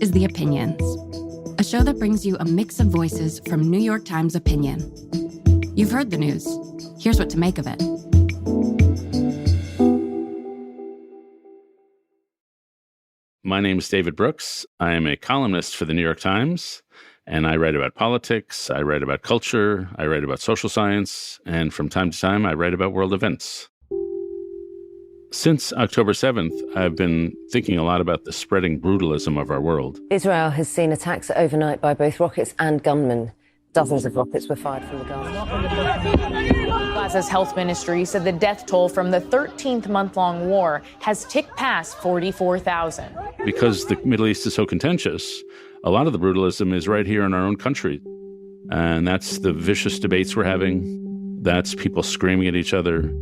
is The Opinions, a show that brings you a mix of voices from New York Times opinion. You've heard the news. Here's what to make of it. My name is David Brooks. I am a columnist for the New York Times, and I write about politics, I write about culture, I write about social science, and from time to time, I write about world events. Since October 7th, I've been thinking a lot about the spreading brutalism of our world. Israel has seen attacks overnight by both rockets and gunmen. Dozens of rockets were fired from the Gaza. Gaza's health ministry said the death toll from the 13th month-long war has ticked past 44,000. Because the Middle East is so contentious, a lot of the brutalism is right here in our own country. And that's the vicious debates we're having. That's people screaming at each other.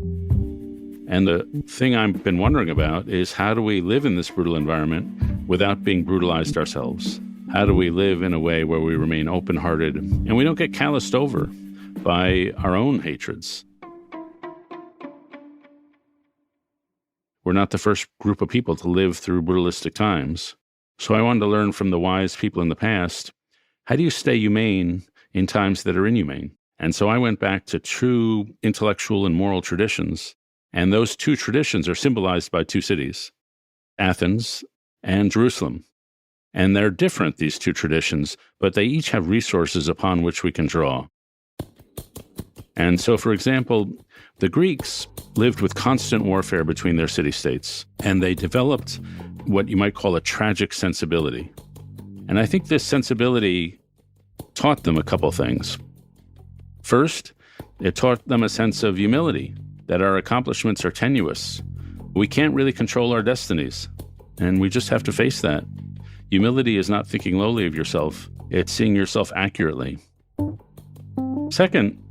And the thing I've been wondering about is, how do we live in this brutal environment without being brutalized ourselves? How do we live in a way where we remain open-hearted and we don't get calloused over by our own hatreds? We're not the first group of people to live through brutalistic times. So I wanted to learn from the wise people in the past, how do you stay humane in times that are inhumane? And so I went back to true intellectual and moral traditions. And those two traditions are symbolized by two cities, Athens and Jerusalem. And they're different, these two traditions, but they each have resources upon which we can draw. And so, for example, the Greeks lived with constant warfare between their city-states, and they developed what you might call a tragic sensibility. And I think this sensibility taught them a couple things. First, it taught them a sense of humility, that our accomplishments are tenuous. We can't really control our destinies, and we just have to face that. Humility is not thinking lowly of yourself, it's seeing yourself accurately. Second,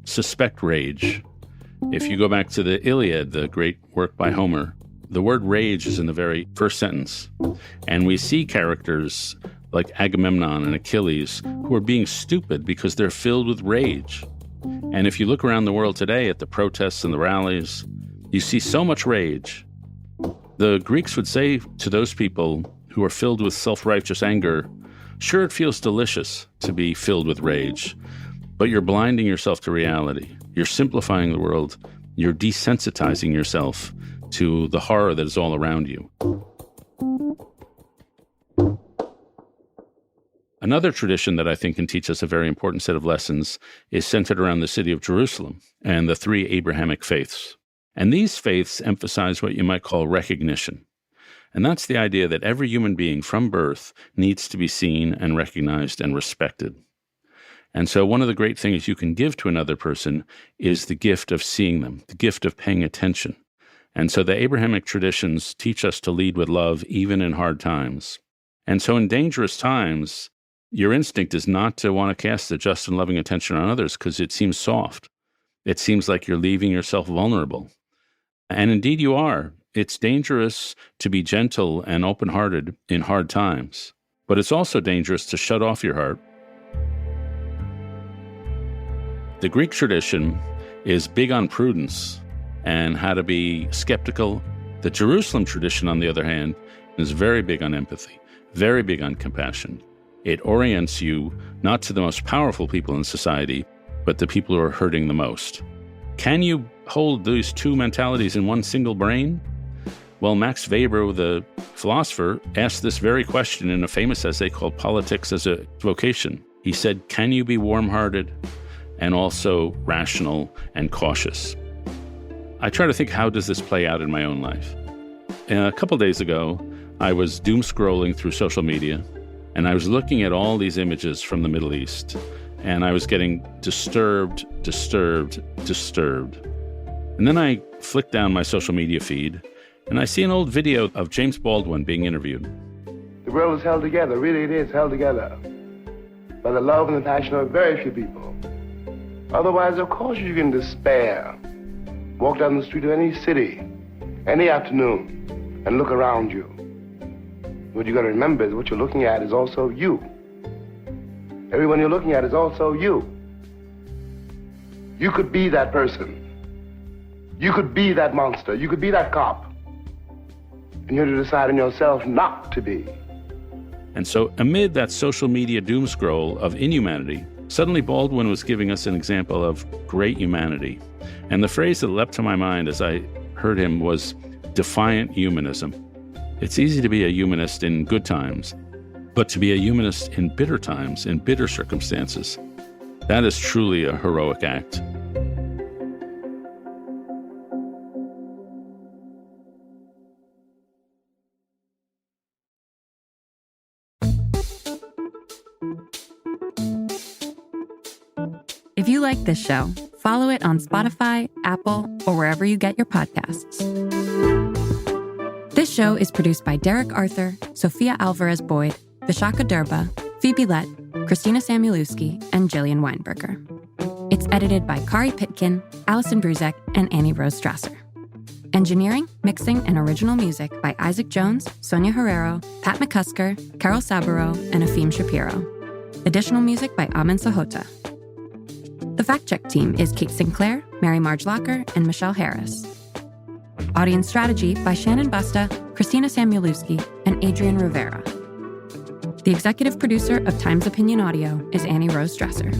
suspect rage. If you go back to the Iliad, the great work by Homer, the word rage is in the very first sentence. And we see characters like Agamemnon and Achilles who are being stupid because they're filled with rage. And if you look around the world today at the protests and the rallies, you see so much rage. The Greeks would say to those people who are filled with self-righteous anger, sure, it feels delicious to be filled with rage, but you're blinding yourself to reality. You're simplifying the world. You're desensitizing yourself to the horror that is all around you. Another tradition that I think can teach us a very important set of lessons is centered around the city of Jerusalem and the three Abrahamic faiths. And these faiths emphasize what you might call recognition. And that's the idea that every human being from birth needs to be seen and recognized and respected. And so one of the great things you can give to another person is the gift of seeing them, the gift of paying attention. And so the Abrahamic traditions teach us to lead with love even in hard times. And so in dangerous times, your instinct is not to want to cast the just and loving attention on others because it seems soft. It seems like you're leaving yourself vulnerable. And indeed you are. It's dangerous to be gentle and open-hearted in hard times. But it's also dangerous to shut off your heart. The Greek tradition is big on prudence and how to be skeptical. The Jerusalem tradition, on the other hand, is very big on empathy, very big on compassion. It orients you not to the most powerful people in society, but the people who are hurting the most. Can you hold these two mentalities in one single brain? Well, Max Weber, the philosopher, asked this very question in a famous essay called Politics as a Vocation. He said, can you be warm-hearted and also rational and cautious? I try to think, how does this play out in my own life? A couple days ago, I was doom scrolling through social media, and I was looking at all these images from the Middle East, and I was getting disturbed. And then I flicked down my social media feed, and I see an old video of James Baldwin being interviewed. The world is held together, really it is held together, by the love and the passion of very few people. Otherwise, of course, you can despair. Walk down the street of any city, any afternoon, and look around you. What you got to remember is what you're looking at is also you. Everyone you're looking at is also you. You could be that person. You could be that monster. You could be that cop. And you're to decide in yourself not to be. And so amid that social media doom scroll of inhumanity, suddenly Baldwin was giving us an example of great humanity. And the phrase that leapt to my mind as I heard him was defiant humanism. It's easy to be a humanist in good times, but to be a humanist in bitter times, in bitter circumstances, that is truly a heroic act. If you like this show, follow it on Spotify, Apple, or wherever you get your podcasts. This show is produced by Derek Arthur, Sophia Alvarez-Boyd, Vishaka Durba, Phoebe Lett, Christina Samuelewski, and Jillian Weinberger. It's edited by Kari Pitkin, Allison Bruzek, and Annie Rose Strasser. Engineering, mixing, and original music by Isaac Jones, Sonia Herrero, Pat McCusker, Carol Saburo, and Afim Shapiro. Additional music by Amin Sahota. The fact-check team is Kate Sinclair, Mary Marge Locker, and Michelle Harris. Audience strategy by Shannon Busta, Christina Samuelewski, and Adrian Rivera. The executive producer of Times Opinion Audio is Annie Rose Strasser.